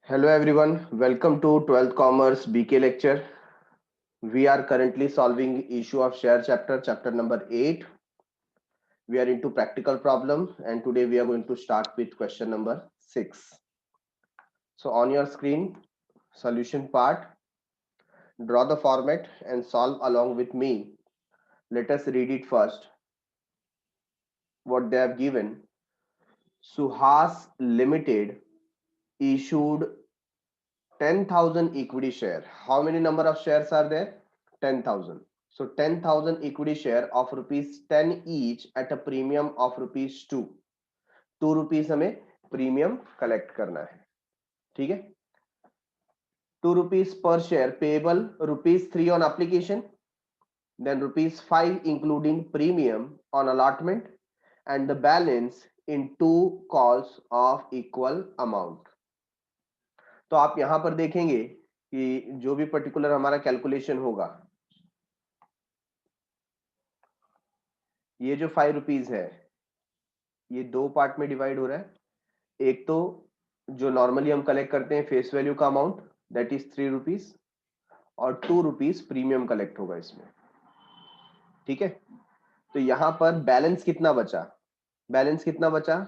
Hello everyone, welcome to 12th Commerce BK lecture. We are currently solving issue of share chapter number 8. We are into practical problem and today we are going to start with question number 6. So on your screen, solution part, draw the format and solve along with me. Let us read it first. What they have given. Suhas Limited issued 10,000 equity share. How many number of shares are there? 10,000. So 10,000 equity share of rupees 10 each at a premium of rupees 2. 2 rupees हमें premium collect करना है. ठीक है. 2 rupees per share payable rupees 3 on application, then rupees 5 including premium on allotment, and the balance in 2 calls of equal amount. तो आप यहां पर देखेंगे कि जो भी पर्टिकुलर हमारा कैलकुलेशन होगा, ये जो 5 रुपीज है ये दो पार्ट में डिवाइड हो रहा है. एक तो जो नॉर्मली हम कलेक्ट करते हैं फेस वैल्यू का अमाउंट, दैट इज 3 रुपीज, और 2 रुपीज प्रीमियम कलेक्ट होगा इसमें. ठीक है. तो यहां पर बैलेंस कितना बचा? बैलेंस कितना बचा?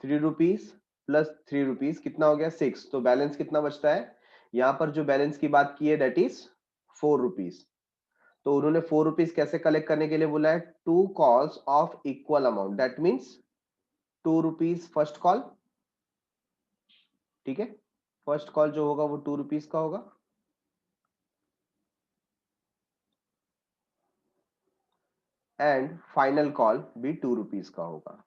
3 रुपीज प्लस 3 रुपीज कितना हो गया? 6. तो बैलेंस कितना बचता है? यहां पर जो बैलेंस की बात की है दैट इज 4 रुपीज. तो उन्होंने 4 रुपीज कैसे कलेक्ट करने के लिए बोला है? 2 calls of equal amount, that means 2 rupees first call. ठीक है. फर्स्ट कॉल जो होगा वो 2 रुपीज का होगा, एंड फाइनल कॉल भी 2 रुपीज का होगा.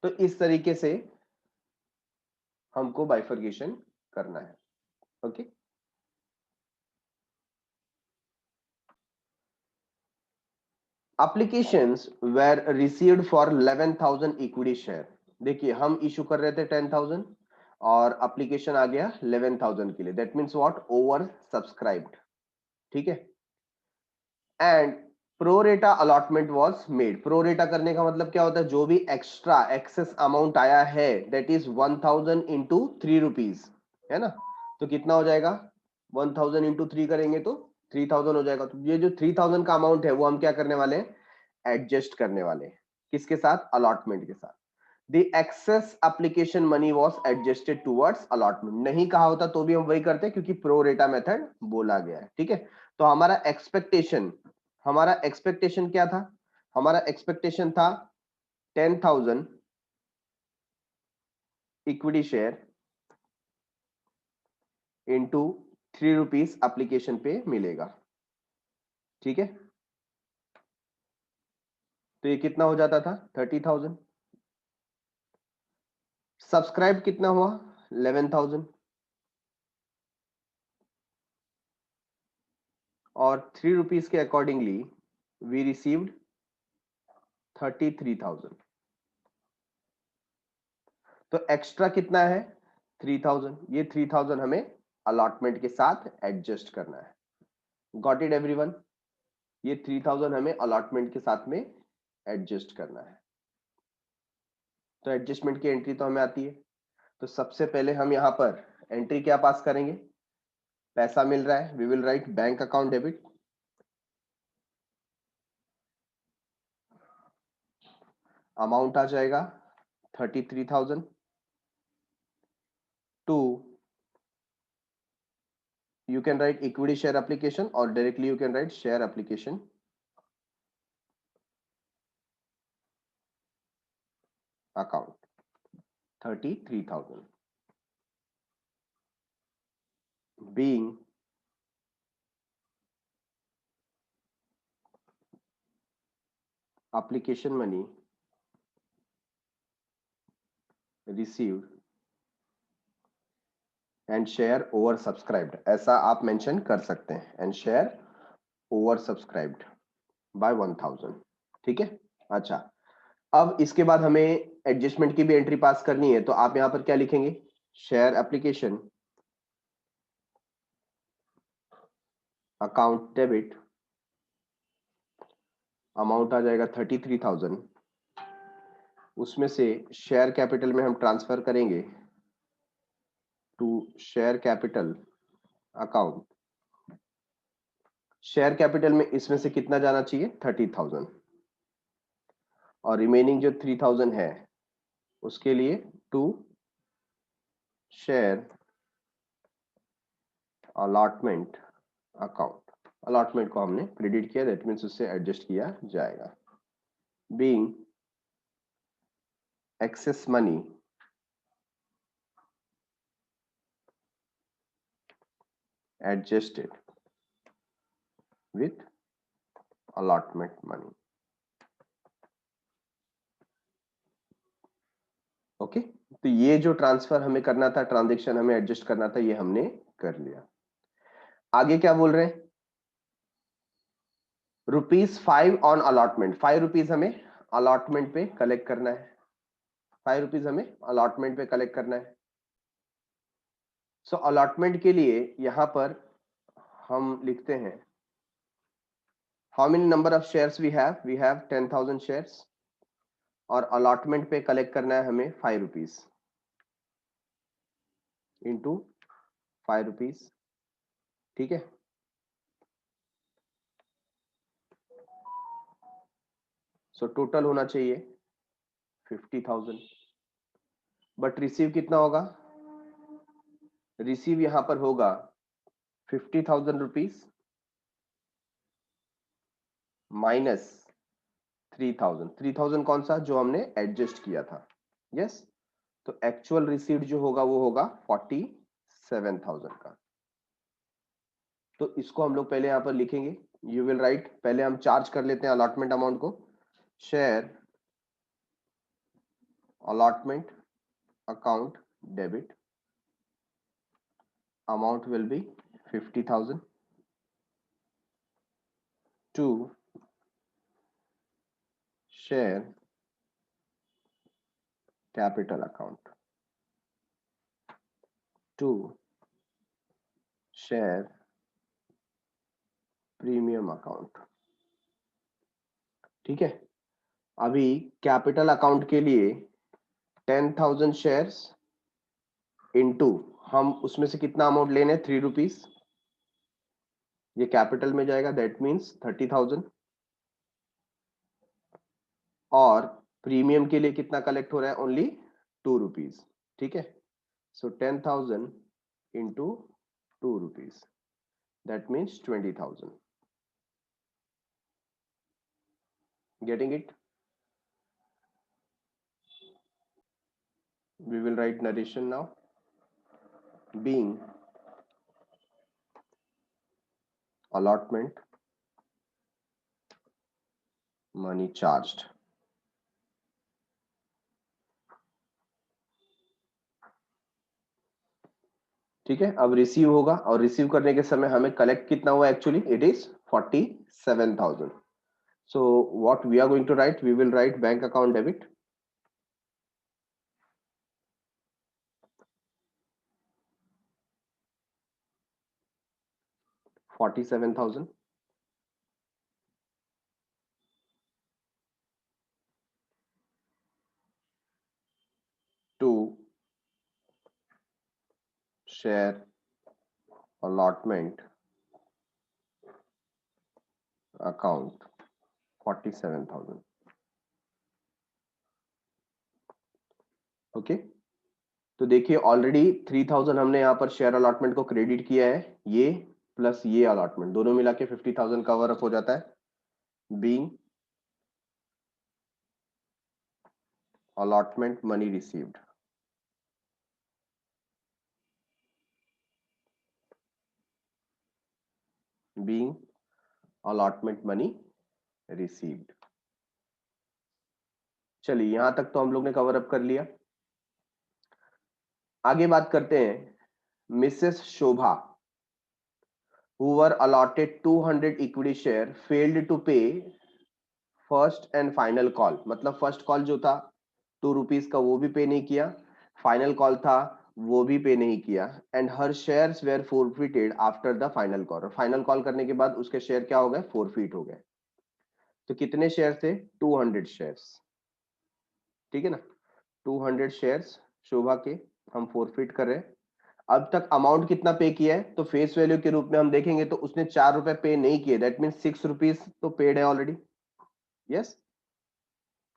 तो इस तरीके से हमको बाइफर्केशन करना है. Okay. Applications were received for 11,000 equity share. देखिए हम इशू कर रहे थे 10,000 और एप्लीकेशन आ गया 11,000 के लिए. That means what? Over subscribed. ठीक है. And pro rata allotment was made. Pro rata करने का मतलब क्या होता है? जो भी एक्स्ट्रा एक्सेस अमाउंट आया है दैट इज 1,000 इंटू 3 रुपीज, है ना. तो कितना हो जाएगा? 1,000 इंटू 3 करेंगे तो 3,000 हो जाएगा. तो ये जो 3,000 का अमाउंट है वो हम क्या करने वाले हैं? एडजस्ट करने वाले हैं. किसके साथ? अलॉटमेंट के साथ. The excess application money was adjusted towards allotment. नहीं कहा होता तो भी हम वही करते क्योंकि प्रोरेटा मेथड बोला गया है. ठीक है. तो हमारा एक्सपेक्टेशन क्या था? हमारा एक्सपेक्टेशन था 10,000 equity share into 3 rupees application पे मिलेगा. ठीक है. तो ये कितना हो जाता था? 30,000. सब्सक्राइब कितना हुआ? 11,000. और 3 रुपीज के अकॉर्डिंगली वी रिसीव्ड 33,000. तो एक्स्ट्रा कितना है? 3,000. ये 3,000 हमें अलॉटमेंट के साथ एडजस्ट करना है. Got it everyone? ये 3,000 हमें अलॉटमेंट के साथ में एडजस्ट करना है. तो एडजस्टमेंट की एंट्री तो हमें आती है. तो सबसे पहले हम यहां पर एंट्री क्या पास करेंगे? पैसा मिल रहा है, we will write bank account debit. Amount आ जाएगा 33,000 to, you can write equity share application or directly you can write share application account 33,000 being application money received and share over subscribed. ऐसा आप मेंशन कर सकते हैं. and share over subscribed by 1,000. ठीक है. अच्छा, अब इसके बाद हमें एडजस्टमेंट की भी एंट्री पास करनी है. तो आप यहां पर क्या लिखेंगे? Share application account debit. Amount आ जाएगा 33,000 उसमें से शेयर कैपिटल में हम ट्रांसफर करेंगे to share capital account. Share capital में इसमें से कितना जाना चाहिए? 30,000, और रिमेनिंग जो 3,000 है उसके लिए to share allotment account. Allotment को हमने क्रेडिट किया, दैट मीन्स उससे एडजस्ट किया जाएगा। Being excess money adjusted with allotment money। Okay, तो ये जो ट्रांसफर हमें करना था, ट्रांजैक्शन हमें एडजस्ट करना था, ये हमने कर लिया। आगे क्या बोल रहे हैं? ₹5 ऑन अलॉटमेंट, 5 रुपीज हमें अलॉटमेंट पे कलेक्ट करना है। 5 रुपीज हमें अलॉटमेंट पे कलेक्ट करना है। सो अलॉटमेंट के लिए यहां पर हम लिखते हैं how many number of shares we have 10,000 shares, और अलॉटमेंट पे कलेक्ट करना है हमें 5 रुपीज इंटू 5 रुपीज। ठीक है, सो टोटल होना चाहिए 50,000, बट रिसीव कितना होगा? रिसीव यहां पर होगा 50,000 रुपीज माइनस 3,000। 3,000 कौन सा? जो हमने एडजस्ट किया था। यस, तो एक्चुअल रिसीव्ड जो होगा वो होगा 47,000 का। तो इसको हम लोग पहले यहां पर लिखेंगे। यू विल राइट, पहले हम चार्ज कर लेते हैं अलॉटमेंट अमाउंट को। Share allotment account debit amount will be 50,000 to share capital account to share premium account। ठीक है, अभी कैपिटल अकाउंट के लिए 10,000 शेयर्स इनटू हम उसमें से कितना अमाउंट लेने? 3 रुपीज। ये कैपिटल में जाएगा, दैट मीन्स 30,000, और प्रीमियम के लिए कितना कलेक्ट हो रहा है? Only 2 rupees. ठीक है, सो 10,000 into 2 rupees, that means 20,000। Getting it? We will write narration now. Being allotment money charged। ठीक है, अब रिसीव होगा, और रिसीव करने के समय हमें कलेक्ट कितना हुआ? Actually it is 47,000। So what we are going to write? We will write bank account debit 47,000 to share allotment account 47,000। Okay, तो देखिए ऑलरेडी 3,000 हमने यहाँ पर शेयर अलॉटमेंट को क्रेडिट किया है, ये प्लस ये अलॉटमेंट दोनों मिला के 50,000 कवर अप हो जाता है। Being allotment money received, being allotment money received। चलिए यहां तक तो हम लोग ने कवर अप कर लिया। आगे बात करते हैं Mrs Shobha who were allotted 200 equity share failed to pay first and final call. मतलब फर्स्ट कॉल जो था 2 रुपीज का वो भी पे नहीं किया, फाइनल कॉल था वो भी पे नहीं किया, and her shares were forfeited after the final call. Final call करने के बाद उसके शेयर क्या हो गए? फोरफिट हो गए। तो कितने शेयर थे? 200 शेयर्स। ठीक है ना। 200 शेयर्स शोभा के हम फोरफिट कर रहे हैं। अब तक अमाउंट कितना पे किया है, तो फेस वैल्यू के रूप में हम देखेंगे तो उसने 4 रुपए पे नहीं किए, दैट मीन 6 रुपीज तो पेड है ऑलरेडी। यस,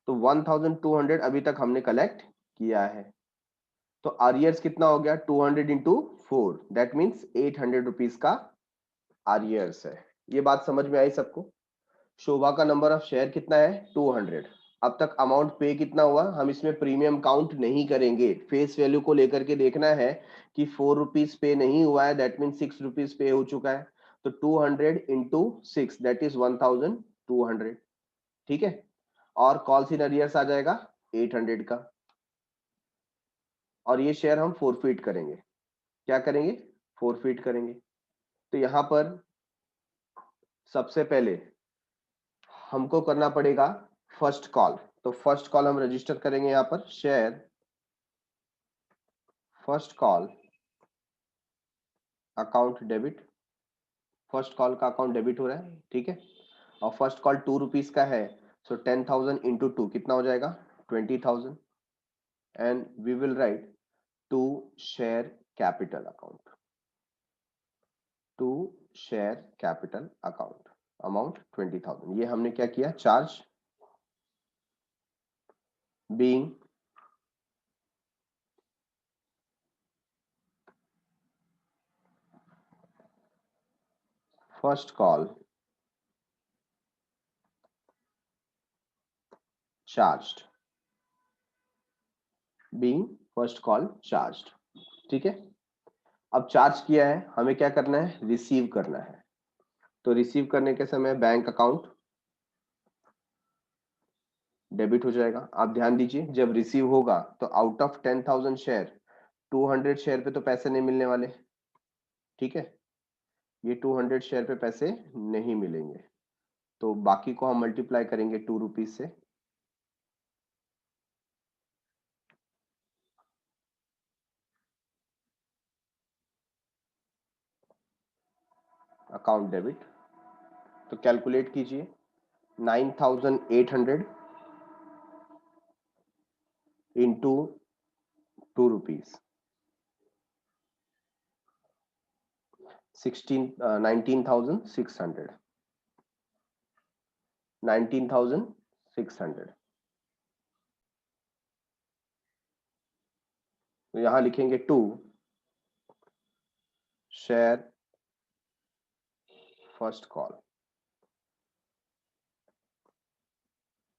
तो 1200 अभी तक हमने कलेक्ट किया है। तो आरियर्स कितना हो गया, 200 इंटू 4, दैट मीन्स 800 रुपीज का आरियर्स है। ये बात समझ में आई सबको। शोभा का नंबर ऑफ शेयर कितना है, 200। अब तक अमाउंट पे कितना हुआ, हम इसमें प्रीमियम काउंट नहीं करेंगे, फेस वैल्यू को लेकर के देखना है कि 4 रुपीज पे नहीं हुआ है, दैट मीन 6 रुपीज पे हो चुका है। तो 200 इंटू 6 दैट इज 1200, ठीक है। और कॉल्स इन अरियर्स आ जाएगा 800 का, और ये शेयर हम फोरफिट करेंगे। क्या करेंगे, फोरफिट करेंगे। तो यहां पर सबसे पहले हमको करना पड़ेगा फर्स्ट कॉल। तो फर्स्ट कॉल हम रजिस्टर करेंगे यहाँ पर, share first call account debit. First call का अकाउंट डेबिट हो रहा है, ठीक है। और फर्स्ट कॉल 2 रुपीज का है, सो 10,000 इंटू 2 कितना हो जाएगा, 20,000। And we will write to share capital account, to share capital account, amount 20,000। ये हमने क्या किया, charge being first call charged, being first call charged, ठीक है। अब चार्ज किया है, हमें क्या करना है, रिसीव करना है। तो रिसीव करने के समय बैंक अकाउंट डेबिट हो जाएगा। आप ध्यान दीजिए, जब रिसीव होगा तो आउट ऑफ 10,000 शेयर 200 शेयर पे तो पैसे नहीं मिलने वाले, ठीक है। ये 200 शेयर पे पैसे नहीं मिलेंगे, तो बाकी को हम मल्टीप्लाई करेंगे 2 रुपीज से। अकाउंट डेबिट, तो कैलकुलेट कीजिए 9,800 इंटू 2 रुपीज, 19,600, 19,600। तो यहां लिखेंगे to share first call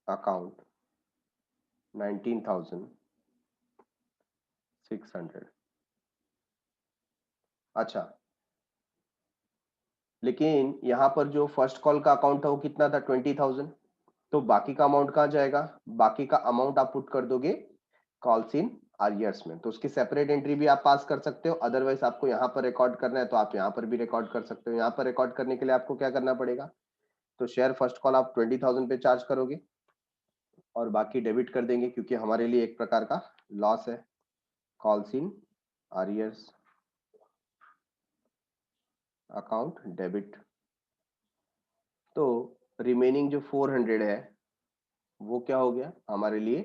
account 19,600। अच्छा, लेकिन यहाँ पर जो फर्स्ट कॉल का अकाउंट था वो कितना था, 20,000। तो बाकी का अमाउंट कहाँ जाएगा, बाकी का अमाउंट आप पुट कर दोगे कॉल्स इन आरियर्स में। तो उसकी सेपरेट एंट्री भी आप पास कर सकते हो, अदरवाइज आपको यहाँ पर रिकॉर्ड करना है तो आप यहाँ पर भी रिकॉर्ड कर सकते हो। यहाँ पर रिकॉर्ड करने के लिए आपको क्या करना पड़ेगा, तो शेयर फर्स्ट कॉल आप 20,000 पे चार्ज करोगे और बाकी डेबिट कर देंगे, क्योंकि हमारे लिए एक प्रकार का लॉस है, calls in arrears account debit. तो रिमेनिंग जो 400 है वो क्या हो गया हमारे लिए,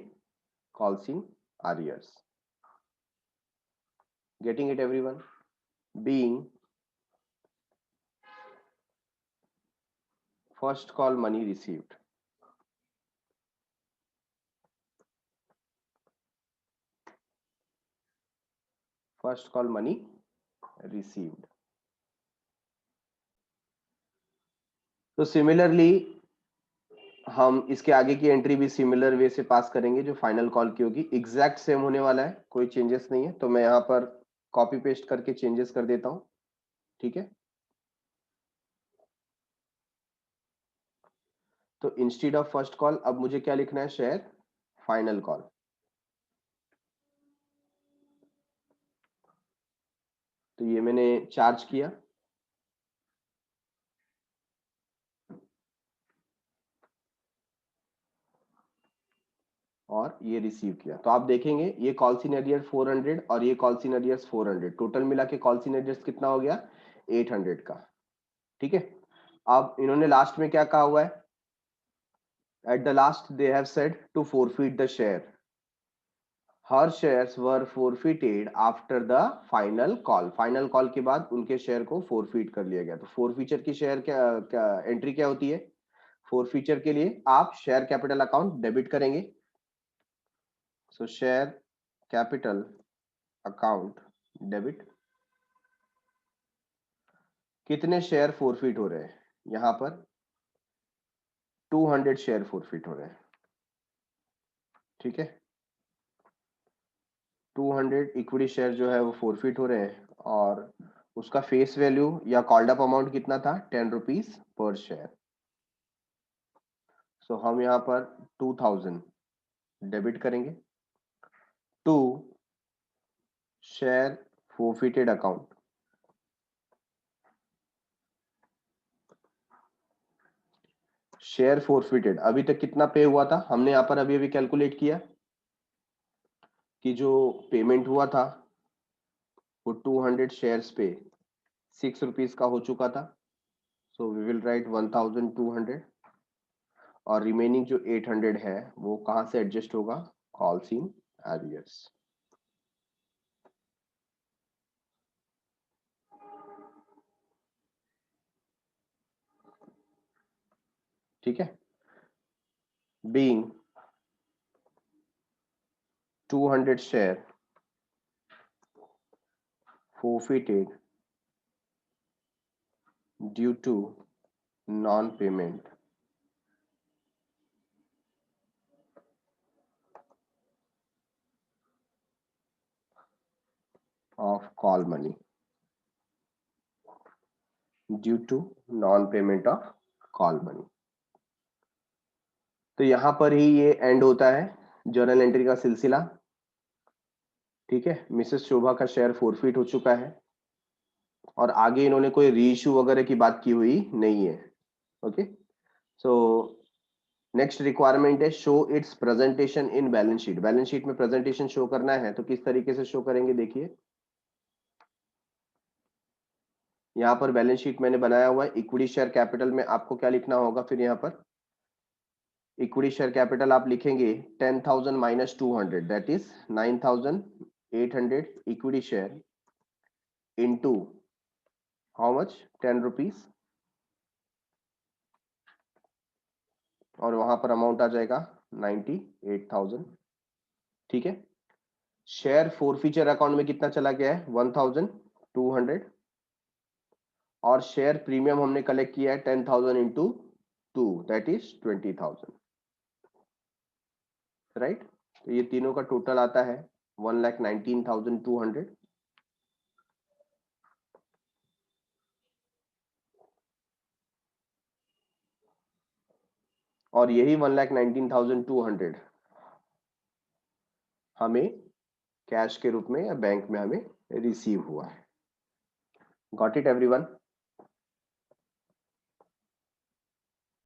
calls in arrears. Getting it everyone, being first call money received, first call money received. तो सिमिलरली हम इसके आगे की एंट्री भी सिमिलर वे से पास करेंगे, जो फाइनल कॉल की होगी एग्जैक्ट सेम होने वाला है, कोई चेंजेस नहीं है। तो मैं यहाँ पर कॉपी पेस्ट करके चेंजेस कर देता हूँ, ठीक है। तो इंस्टीड ऑफ फर्स्ट कॉल अब मुझे क्या लिखना है, शेयर फाइनल कॉल। तो ये मैंने चार्ज किया और ये रिसीव किया। तो आप देखेंगे ये कॉल इन एरियर 400 और ये कॉल इन एरियर्स 400, टोटल मिला के कॉल इन एरियर्स कितना हो गया, 800 का, ठीक है। अब इन्होंने लास्ट में क्या कहा हुआ है, at the last they have said to forfeit the share. Her shares were forfeited after the final call, final call के बाद उनके शेयर को फोरफिट कर लिया गया। तो फोरफीचर की शेयर क्या एंट्री क्या होती है? फोरफीचर के लिए आप शेयर कैपिटल अकाउंट डेबिट करेंगे। सो शेयर कैपिटल अकाउंट डेबिट। कितने शेयर फोरफिट हो रहे हैं? यहां पर 200 शेयर फोरफिट हो रहे हैं। ठीक है, 200 इक्विटी शेयर जो है वो फोरफिट हो रहे हैं और उसका फेस वैल्यू या कॉल्ड अप अमाउंट कितना था? 10 रुपीज पर शेयर। सो हम यहाँ पर 2000 डेबिट करेंगे to share forfeited account. Share forfeited अभी तक कितना पे हुआ था? हमने यहाँ पर अभी अभी कैलकुलेट किया कि जो पेमेंट हुआ था वो 200 शेयर्स पे 6 रुपीज का हो चुका था। सो वी विल राइट 1200 और रिमेनिंग जो 800 है वो कहां से एडजस्ट होगा? Calls in arrears. ठीक है, being 200 share forfeited due to non-payment of call money, due to non-payment of call money। तो यहां पर ही ये एंड होता है जर्नल एंट्री का सिलसिला। ठीक है, मिसेस शोभा का शेयर फोरफिट हो चुका है और आगे इन्होंने कोई रीइश्यू वगैरह की बात की हुई नहीं है। ओके, सो नेक्स्ट रिक्वायरमेंट है show it's presentation in balance sheet. Balance sheet में प्रेजेंटेशन शो करना है तो किस तरीके से शो करेंगे? देखिए यहाँ पर बैलेंस शीट मैंने बनाया हुआ है। इक्विटी शेयर कैपिटल में आपको क्या लिखना होगा? फिर यहाँ पर इक्विटी शेयर कैपिटल आप लिखेंगे 10,000 minus 200 that is 9,800 equity share into how much? 10 rupees और वहां पर अमाउंट आ जाएगा 98,000। ठीक है, शेयर फोरफीचर अकाउंट में कितना चला गया है? 1,200 और शेयर प्रीमियम हमने कलेक्ट किया है 10,000 इंटू 2 दैट इज 20,000। राइट, तो ये तीनों का टोटल आता है 1,19,200। और यही 1,19,200 हमें कैश के रूप में या बैंक में हमें रिसीव हुआ है। Got it everyone?